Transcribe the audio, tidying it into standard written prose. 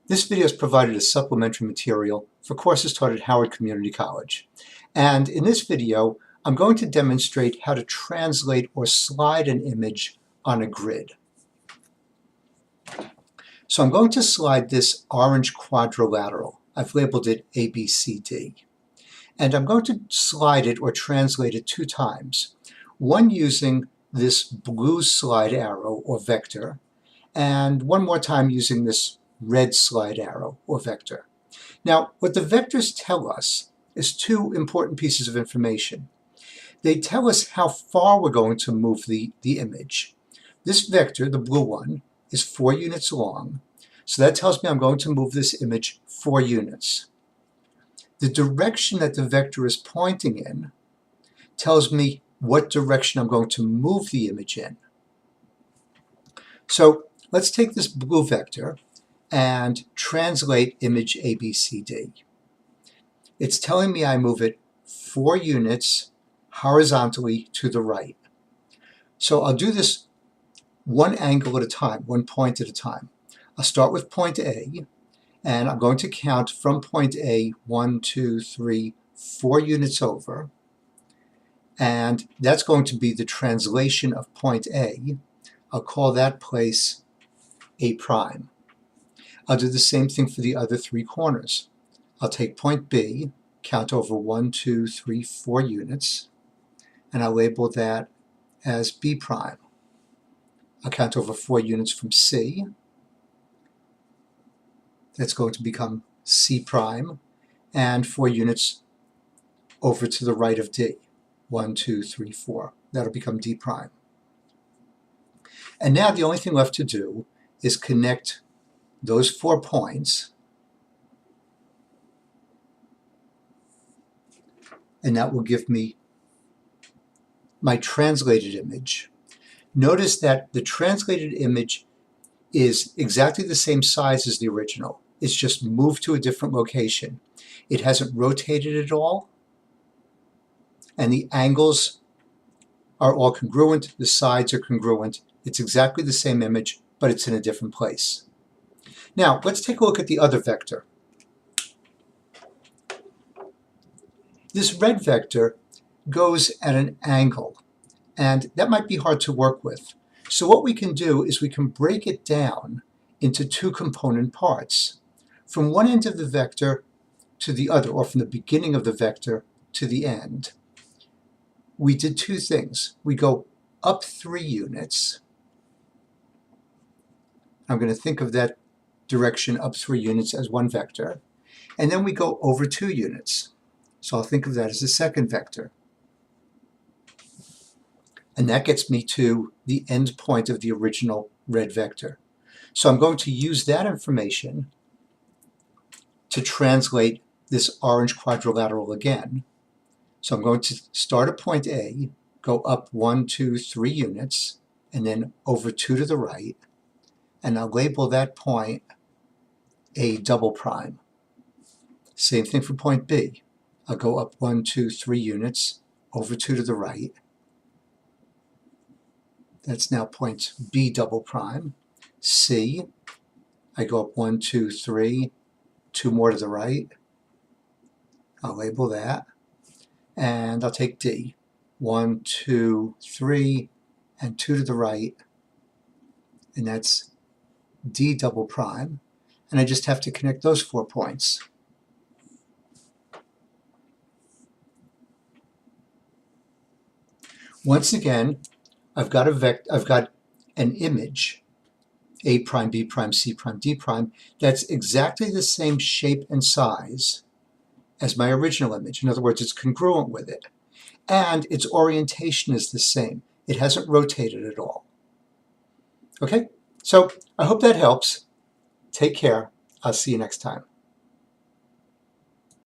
This video is provided as supplementary material for courses taught at Howard Community College. And in this video, I'm going to demonstrate how to translate or slide an image on a grid. So I'm going to slide this orange quadrilateral. I've labeled it ABCD. And I'm going to slide it or translate it 2 times. One using this blue slide arrow or vector, and one more time using this red slide arrow or vector. Now, what the vectors tell us is 2 important pieces of information. They tell us how far we're going to move the image. This vector, the blue one, is 4 units long. So that tells me I'm going to move this image 4 units. The direction that the vector is pointing in tells me what direction I'm going to move the image in. So let's take this blue vector and translate image ABCD. It's telling me I move it 4 units horizontally to the right. So I'll do this one angle at a time, one point at a time. I'll start with point A, and I'm going to count from point A 1, 2, 3, 4 units over. And that's going to be the translation of point A. I'll call that place A prime. I'll do the same thing for the other 3 corners. I'll take point B, count over 1, 2, 3, 4 units, and I'll label that as B prime. I'll count over 4 units from C. That's going to become C prime, and 4 units over to the right of D. 1, 2, 3, 4. That'll become D prime. And now the only thing left to do is connect those 4 points, and that will give me my translated image. Notice that the translated image is exactly the same size as the original. It's just moved to a different location. It hasn't rotated at all, and the angles are all congruent, the sides are congruent. It's exactly the same image, but it's in a different place. Now, let's take a look at the other vector. This red vector goes at an angle, and that might be hard to work with. So what we can do is we can break it down into 2 component parts. From one end of the vector to the other, or from the beginning of the vector to the end, we did 2 things. We go up 3 units. I'm going to think of that direction up 3 units as one vector. And then we go over 2 units. So I'll think of that as the second vector. And that gets me to the end point of the original red vector. So I'm going to use that information to translate this orange quadrilateral again. So I'm going to start at point A, go up 1, 2, 3 units, and then over 2 to the right, and I'll label that point A double prime. Same thing for point B. I'll go up 1, 2, 3 units, over 2 to the right. That's now point B double prime. C, I go up 1, 2, 3, 2 more to the right. I'll label that. And I'll take D. 1, 2, 3, and 2 to the right. And that's D double prime. And I just have to connect those 4 points. Once again, I've got an image, A prime, B prime, C prime, D prime, that's exactly the same shape and size as my original image. In other words, it's congruent with it. And its orientation is the same. It hasn't rotated at all. Okay? So I hope that helps. Take care. I'll see you next time.